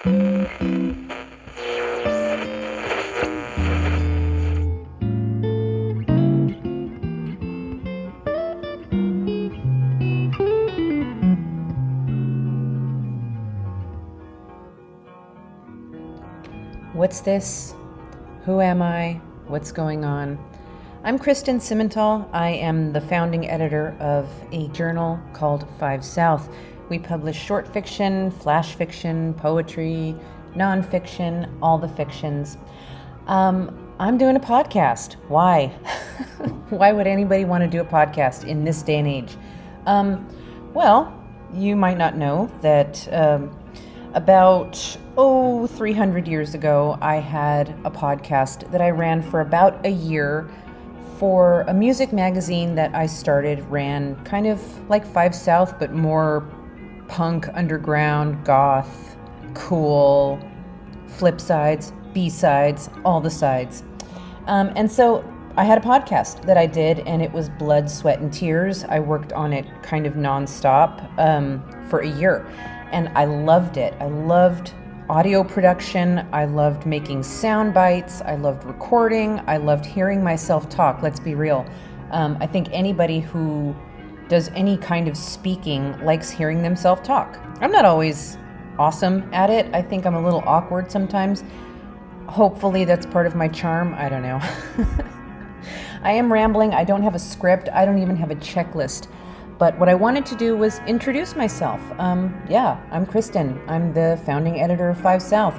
What's this? Who am I? What's going on? I'm Kristen Simmental. I am the founding editor of a journal called Five South. We publish short fiction, flash fiction, poetry, nonfiction, all the fictions. I'm doing a podcast. Why? Why would anybody want to do a podcast in this day and age? Well, you might not know that about 300 years ago, I had a podcast that I ran for about a year for a music magazine that I started, ran kind of like Five South, but more punk, underground, goth, cool, flip sides, B-sides, all the sides. And so I had a podcast that I did, and it was blood, sweat, and tears. I worked on it kind of nonstop for a year, and I loved it. I loved audio production. I loved making sound bites. I loved recording. I loved hearing myself talk. Let's be real. I think anybody who does any kind of speaking likes hearing themselves talk. I'm not always awesome at it. I think I'm a little awkward sometimes. Hopefully that's part of my charm. I don't know. I am rambling. I don't have a script. I don't even have a checklist. But what I wanted to do was introduce myself. I'm Kristen. I'm the founding editor of Five South.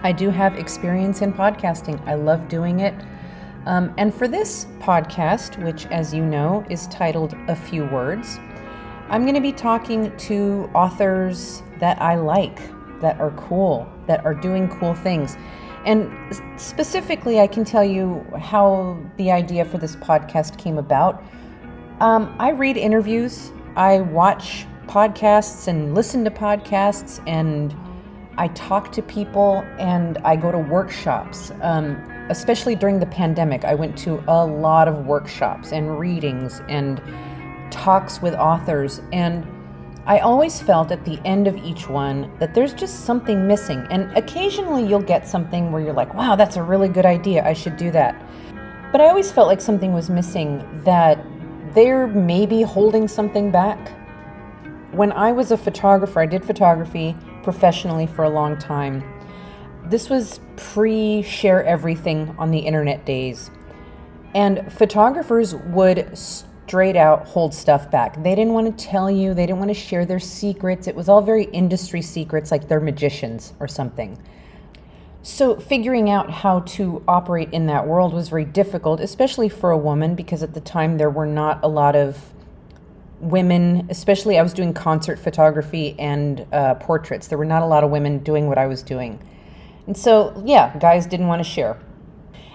I do have experience in podcasting. I love doing it. And for this podcast, which, as you know, is titled A Few Words, I'm going to be talking to authors that I like, that are cool, that are doing cool things. And specifically, I can tell you how the idea for this podcast came about. I read interviews, I watch podcasts and listen to podcasts, and I talk to people, and I go to workshops. Especially during the pandemic, I went to a lot of workshops and readings and talks with authors, and I always felt at the end of each one that there's just something missing. And occasionally you'll get something where you're like, wow, that's a really good idea, I should do that. But I always felt like something was missing, that they're maybe holding something back. When I was a photographer, I did photography professionally for a long time. This was pre-share everything on the internet days. And photographers would straight out hold stuff back. They didn't want to tell you, they didn't want to share their secrets. It was all very industry secrets, like they're magicians or something. So figuring out how to operate in that world was very difficult, especially for a woman, because at the time there were not a lot of women, especially I was doing concert photography and portraits. There were not a lot of women doing what I was doing. And so, guys didn't want to share.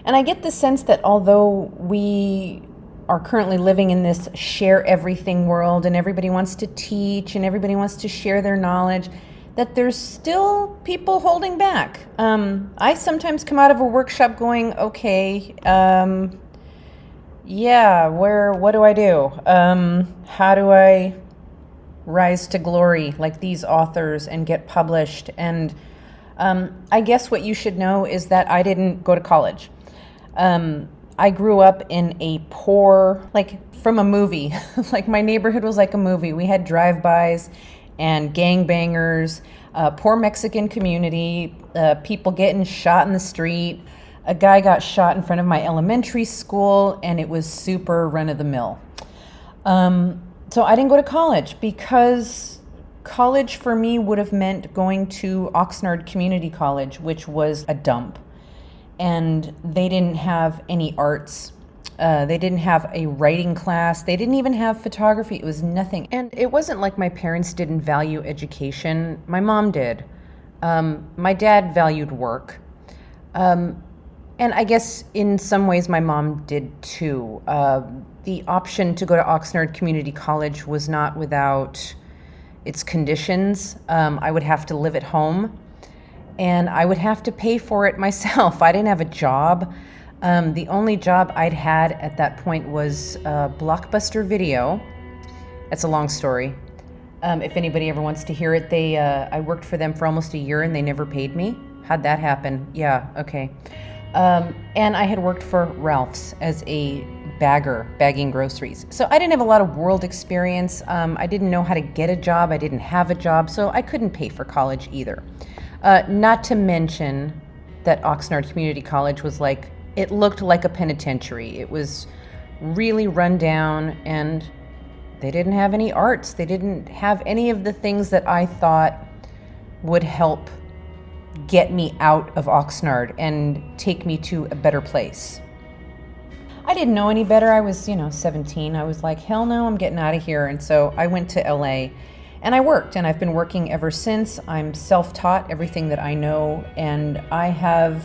And I get the sense that although we are currently living in this share everything world, and everybody wants to teach and everybody wants to share their knowledge, that there's still people holding back. I sometimes come out of a workshop going, okay, what do I do? How do I rise to glory like these authors and get published? And I guess what you should know is that I didn't go to college. I grew up in a poor, like from a movie, like my neighborhood was like a movie. We had drive-bys and gangbangers, poor Mexican community, people getting shot in the street. A guy got shot in front of my elementary school, and it was super run-of-the-mill. So I didn't go to college, because college for me would have meant going to Oxnard Community College, which was a dump. And they didn't have any arts. They didn't have a writing class. They didn't even have photography. It was nothing. And it wasn't like my parents didn't value education. My mom did. My dad valued work. And I guess in some ways my mom did too. The option to go to Oxnard Community College was not without its conditions. I would have to live at home, and I would have to pay for it myself. I didn't have a job. The only job I'd had at that point was Blockbuster Video. That's a long story. If anybody ever wants to hear it, I worked for them for almost a year and they never paid me. How'd that happen? Yeah, okay. And I had worked for Ralph's as a bagger, bagging groceries. So I didn't have a lot of world experience. I didn't know how to get a job. I didn't have a job, so I couldn't pay for college either. Not to mention that Oxnard Community College was like, it looked like a penitentiary. It was really run down, and they didn't have any arts. They didn't have any of the things that I thought would help get me out of Oxnard and take me to a better place. I didn't know any better. I was, 17. I was like, hell no, I'm getting out of here. And so I went to LA and I worked, and I've been working ever since. I'm self-taught everything that I know, and I have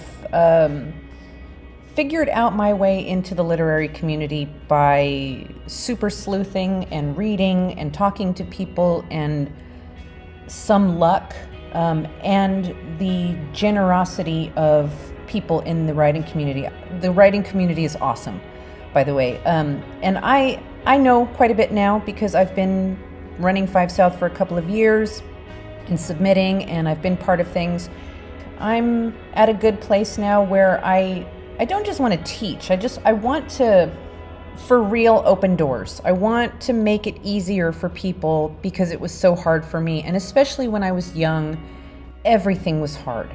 figured out my way into the literary community by super sleuthing and reading and talking to people and some luck, and the generosity of people in the writing community. The writing community is awesome, by the way. And I know quite a bit now because I've been running 5 South for a couple of years and submitting, and I've been part of things. I'm at a good place now where I don't just want to teach. I want to, for real, open doors. I want to make it easier for people because it was so hard for me. And especially when I was young, everything was hard.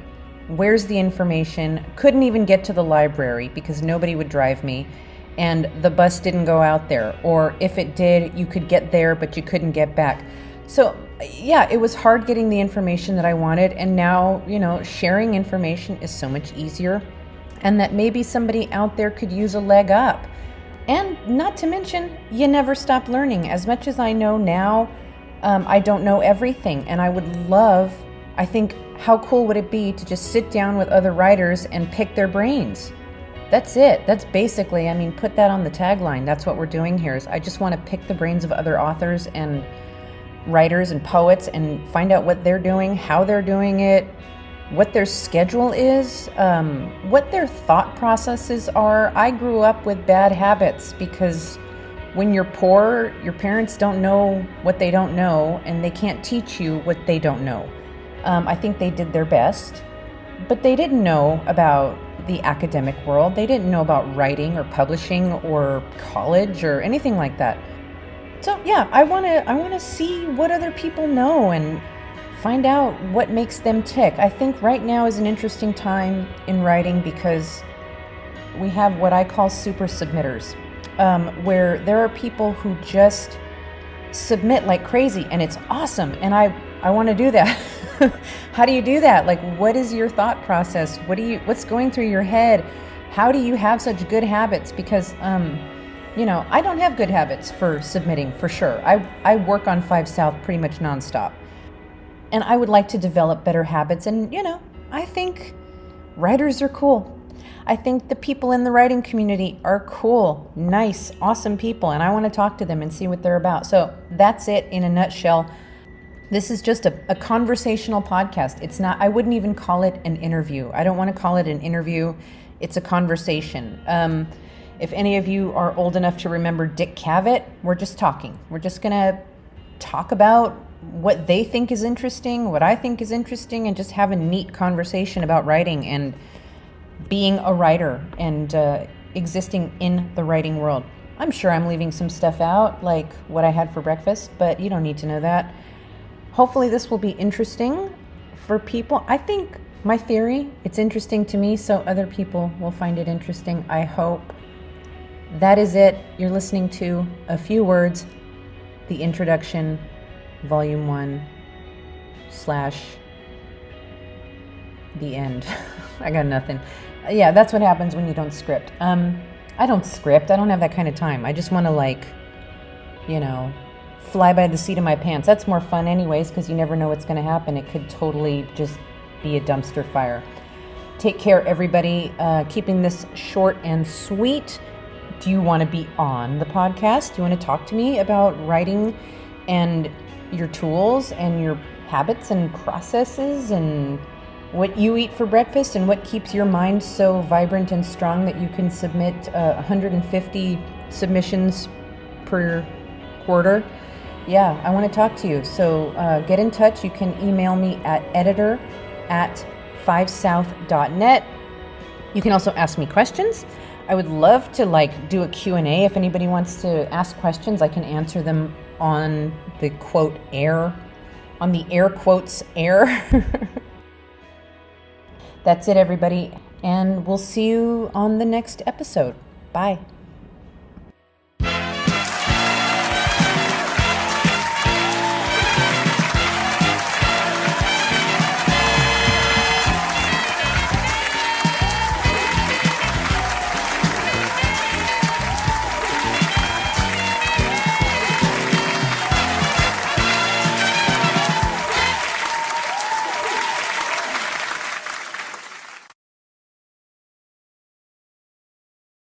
Where's the information? Couldn't even get to the library because nobody would drive me, and the bus didn't go out there. Or if it did, you could get there, but you couldn't get back. So yeah, it was hard getting the information that I wanted. And now, sharing information is so much easier, and that maybe somebody out there could use a leg up. And not to mention, you never stop learning. As much as I know now, I don't know everything. And I would love, I think, how cool would it be to just sit down with other writers and pick their brains? That's it. That's basically, put that on the tagline. That's what we're doing here. Is I just want to pick the brains of other authors and writers and poets and find out what they're doing, how they're doing it, what their schedule is, what their thought processes are. I grew up with bad habits because when you're poor, your parents don't know what they don't know, and they can't teach you what they don't know. I think they did their best, but they didn't know about the academic world. They didn't know about writing or publishing or college or anything like that. So yeah, I want to see what other people know and find out what makes them tick. I think right now is an interesting time in writing because we have what I call super submitters, where there are people who just submit like crazy, and it's awesome, and I want to do that. How do you do that? Like, what is your thought process? What's going through your head? How do you have such good habits? Because I don't have good habits for submitting, for sure. I work on 5 South pretty much nonstop. And I would like to develop better habits. And, I think writers are cool. I think the people in the writing community are cool, nice, awesome people. And I want to talk to them and see what they're about. So that's it in a nutshell. This is just a conversational podcast. I wouldn't even call it an interview. I don't want to call it an interview. It's a conversation. If any of you are old enough to remember Dick Cavett, we're just talking. We're just going to talk about what they think is interesting, what I think is interesting, and just have a neat conversation about writing and being a writer and existing in the writing world. I'm sure I'm leaving some stuff out, like what I had for breakfast, but you don't need to know that. Hopefully this will be interesting for people. I think my theory, it's interesting to me, so other people will find it interesting, I hope. That is it. You're listening to A Few Words, the introduction, Volume 1 / the end. I got nothing. Yeah, that's what happens when you don't script. I don't script. I don't have that kind of time. I just want to fly by the seat of my pants. That's more fun anyways, because you never know what's going to happen. It could totally just be a dumpster fire. Take care, everybody. Keeping this short and sweet. Do you want to be on the podcast? Do you want to talk to me about writing and your tools and your habits and processes and what you eat for breakfast and what keeps your mind so vibrant and strong that you can submit 150 submissions per quarter? Yeah, I want to talk to you. So get in touch. You can email me at editor@5south.net. You can also ask me questions. I would love to do a Q&A. If anybody wants to ask questions, I can answer them on the quote air, on the air quotes air. That's it, everybody. And we'll see you on the next episode. Bye.